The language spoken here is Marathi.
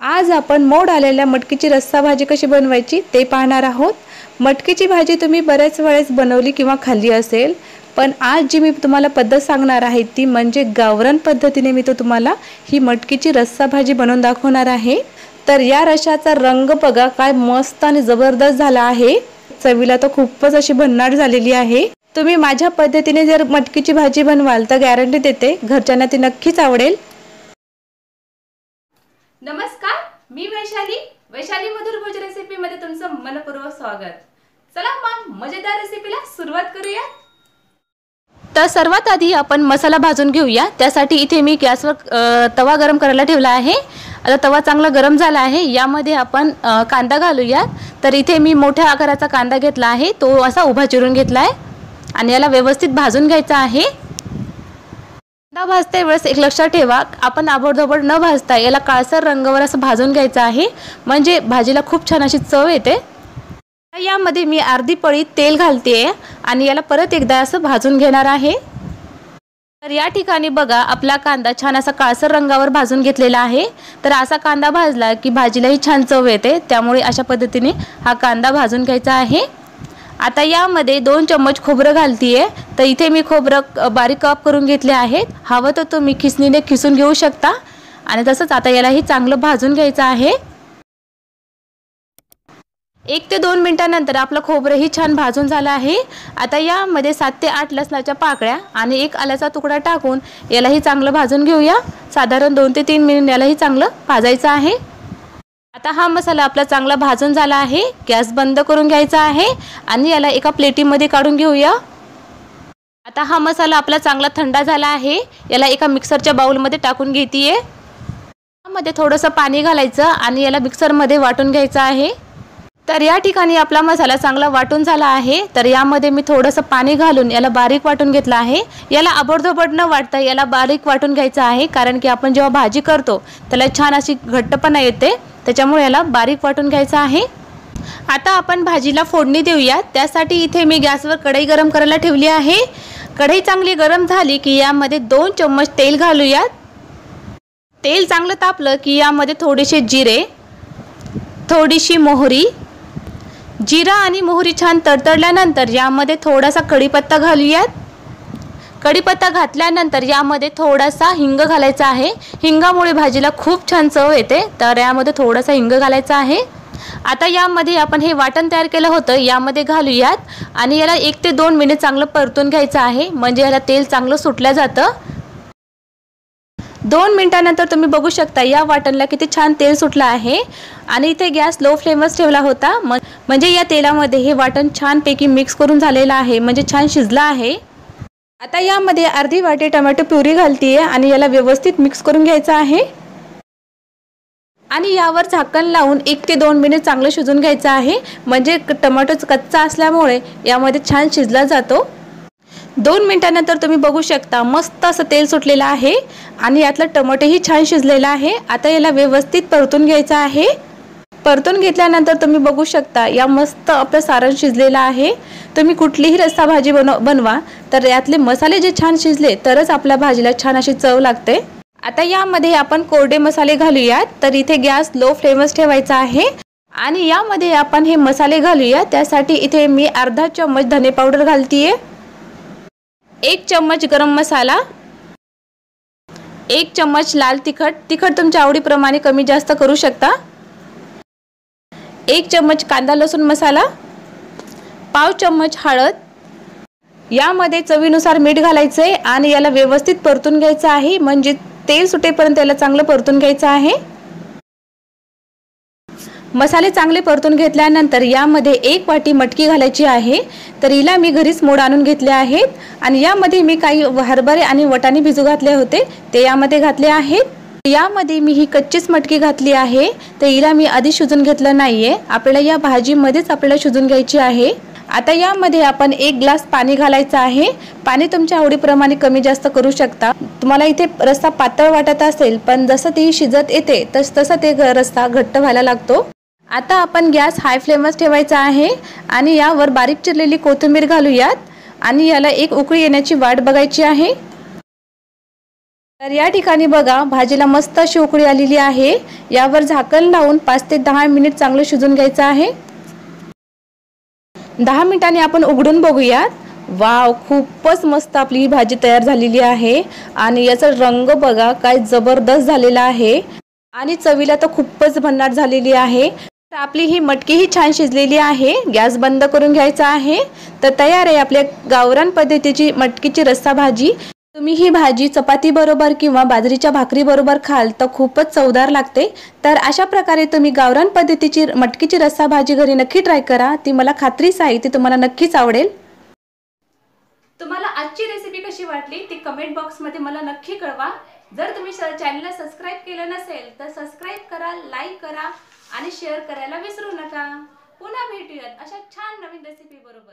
आज आपण मोड आलेल्या मटकीची रस्सा भाजी कशी बनवायची ते पाहणार आहोत। मटकीची भाजी तुम्ही बरेच वेळेस बनवली किंवा खाल्ली असेल, पण आज जी मी तुम्हाला पद्धत सांगणार आहे ती म्हणजे गावरान पद्धतीने मी तुम्हाला ही मटकीची रस्सा भाजी बनवून दाखवणार आहे। तर या रश्शाचा रंग बघा काय मस्त आणि जबरदस्त झाला आहे। चवीला तर खूपच अशी भन्नाट झालेली आहे। तुम्ही माझ्या पद्धतीने जर मटकीची भाजी बनवाल तर गॅरंटी देते घरच्यांना ती नक्कीच आवडेल। नमस्कार, मी वैशाली मधुर भोज रेसिपी मध्ये तुमचं मनपूर्वक स्वागत। चला मग मजेदार रेसिपीला सुरुवात करूया। तर सर्वात आधी आपण मसाला भाजून घेऊया। त्यासाठी इथे मी गॅसवर तवा गरम करायला ठेवला आहे। आता तवा चांगला गरम झाला आहे, यामध्ये आपण कांदा घालूया। तर इथे मी मोठ्या आकाराचा कांदा घेतला आहे, तो असा उभा चिरून घेतला आहे आणि याला व्यवस्थित भाजून घ्यायचा आहे। कांदा भाजते वेळेस एक लक्षात ठेवा, आपण आबडधोबड न भाजता याला काळसर रंगावर असं भाजून घ्यायचं आहे, म्हणजे भाजीला खूप छान अशी चव येते। यामध्ये मी अर्धी पळी तेल घालते आणि याला परत एकदा असं भाजून घेणार आहे। तर या ठिकाणी बघा आपला कांदा छान असा काळसर रंगावर भाजून घेतलेला आहे। तर असा कांदा भाजला की भाजीलाही छान चव येते, त्यामुळे अशा पद्धतीने हा कांदा भाजून घ्यायचा आहे। आता यामध्ये 2 चम्मच खोबरं घालतीये। तर इथे मी खोबरं बारीक काप करून घेतले आहेत, हवं तर तुम्ही खिसणीने खिसून घेऊ शकता। आणि तसंच आता यालाही चांगलं भाजून घ्यायचं आहे। 1 ते 2 मिनिटांनंतर आपलं खोबरंही छान भाजून झालं आहे। आता यामध्ये 7 ते 8 लसणाच्या पाकळ्या आणि 1 आल्याचा तुकडा टाकून यालाही चांगलं भाजून घेऊया। साधारण 2 ते 3 मिनिट यालाही चांगलं भाजायचं आहे। आता हा मसाला आपला चांगला भाजून झाला आहे, गॅस बंद करून घ्यायचा आहे आणि याला एका प्लेटीमध्ये काढून घेऊया। आता हा मसाला आपला चांगला थंड झाला आहे, याला एका मिक्सरच्या बाउलमध्ये टाकून घेतीये। यामध्ये थोडंसं पाणी घालायचं आणि याला मिक्सरमध्ये वाटून घ्यायचं आहे। तर या ठिकाणी आपला मसाला चांगला वाटून झाला आहे। तर यामध्ये मी थोडंसं पाणी घालून याला बारीक वाटून घेतलं आहे। याला आबडधोबड न वाटता याला बारीक वाटून घ्यायचं आहे, कारण की आपण जेव्हा भाजी करतो त्याला छान अशी घट्टपणा येते, त्याच्यामुळे याला बारीक वाटून घ्यायचं आहे। आता आपण भाजीला फोडणी देऊया। त्यासाठी इथे मी गॅसवर कढई गरम करायला ठेवली आहे। कढई चांगली गरम झाली की यामध्ये 2 चम्मच तेल घालूयात। तेल चांगलं तापलं की यामध्ये थोडेसे जिरे, थोडीशी मोहरी, जिरा आणि मोहरी छान तडतडल्यानंतर यामध्ये थोडासा कढीपत्ता घालूयात। कढीपत्ता घातल्यानंतर यामध्ये थोडासा हिंग घालायचा आहे। हिंगामुळे भाजीला खूप छान चव येते, तर यामध्ये थोडासा हिंग घालायचा आहे। आता यामध्ये आपण हे वाटण तयार केलं होतं यामध्ये घालूयात आणि याला 1 ते 2 मिनिट चांगलं परतून घ्यायचं आहे, म्हणजे याला तेल चांगलं सुटलं जातं। 2 मिनिटांनंतर तुम्ही बघू शकता या वाटणला किती छान तेल सुटलं आहे आणि इथे गॅस लो फ्लेमवर ठेवला होता, म्हणजे या तेलामध्ये हे वाटण छानपैकी मिक्स करून झालेलं आहे, म्हणजे छान शिजलं आहे। आता यामध्ये अर्धी वाटी टोमॅटो प्युरी घालतीये आणि याला व्यवस्थित मिक्स करून घ्यायचं आहे आणि यावर झाकण लावून 1 ते 2 मिनिट चांगलं शिजून घ्यायचं आहे, म्हणजे टोमॅटो कच्चा असल्यामुळे यामध्ये छान शिजला जातो। 2 मिनिटांनंतर तुम्ही बघू शकता मस्त असं तेल सुटलेलं आहे आणि यातलं टोमॅटोही छान शिजलेलं आहे। आता याला व्यवस्थित परतून घ्यायचं आहे। परतून घेतल्यानंतर तुम्ही बघू शकता या मस्त आपलं सारण शिजलेलं आहे। तुम्ही कुठलीही रस्सा भाजी बनवा तर यातले मसाले जे छान शिजले तरच आपल्या भाजीला छान अशी चव लागते। आता यामध्ये आपण कोरडे मसाले घालूयात। तर इथे गॅस लो फ्लेमवर ठेवायचा आहे आणि यामध्ये आपण हे मसाले घालूया। त्यासाठी इथे मी अर्धा चम्मच धने पावडर घालतीये, 1 चम्मच गरम मसाला, 1 चम्मच लाल तिखट तुमच्या आवडीप्रमाणे कमी जास्त करू शकता, 1 चम्मच कांदा लसूण मसाला, पाव चम्मच हळद, यामध्ये चवीनुसार मीठ घालायचंय आणि याला व्यवस्थित परतून घ्यायचं आहे, म्हणजे तेल सुटेपर्यंत याला चांगलं परतून घ्यायचं आहे। मसाले चांगले परतून घेतल्यानंतर यामध्ये 1 वाटी मटकी घालायची आहे। तर हिला मी घरीच मोड आणून घेतले आहेत आणि यामध्ये मी काही हरभरे आणि वाटाणे भिजू घातले होते ते यामध्ये घातले आहेत। यामध्ये मी ही कच्चीच मटकी घातली आहे, तर हिला मी आधी शिजून घेतलं नाहीये, आपल्याला या भाजीमध्येच आपल्याला शिजून घ्यायची आहे। आता यामध्ये आपण 1 ग्लास पाणी घालायचं आहे। पाणी तुमच्या आवडीप्रमाणे कमी जास्त करू शकता। तुम्हाला इथे रस्सा पातळ वाटत असेल, पण जसं ती शिजत येते तसं ते रस्सा घट्ट व्हायला लागतो। आता आपण गॅस हाय फ्लेमवर ठेवायचा आहे आणि यावर बारीक चिरलेली कोथिंबीर घालूयात आणि याला एक उकळी येण्याची वाट बघायची आहे। तर या ठिकाणी बघा भाजीला मस्त अशी उकळी आलेली आहे. यावर झाकण लावून 5 ते 10 मिनिट चांगलं शिजून घ्यायचं आहे. 10 मिनिटांनी आपण उघडून बघूयात. वाव, खूपच मस्त आपली ही भाजी तयार झालेली आहे आणि याचा रंग बघा काय जबरदस्त झालेला आहे आणि चवीला तर खूपच भन्नाट झालेली आहे. तर आपली ही मटकी ही छान शिजलेली आहे. गॅस बंद करून घ्यायचा आहे. तर तयार आहे आपल्या गावरान पद्धतीची मटकीची रस्सा भाजी. तुम्ही ही भाजी चपाती बरोबर किंवा बाजरीच्या भाकरी बरोबर खाल तर खूपच चवदार लागते. तर अशा प्रकारे तुम्ही गावरान पद्धतीची मटकीची रस्सा भाजी घरी नक्की ट्राय करा. ती मला खात्रीच आहे ती तुम्हाला नक्कीच आवडेल. तुम्हाला आजची रेसिपी कशी वाटली ती कमेंट बॉक्समध्ये मला नक्की कळवा. जर तुम्ही चॅनलला सबस्क्राईब केलं नसेल तर सबस्क्राईब करा, लाईक करा आणि शेअर करायला विसरू नका. पुन्हा भेटूयात अशा छान नवीन रेसिपी बरोबर.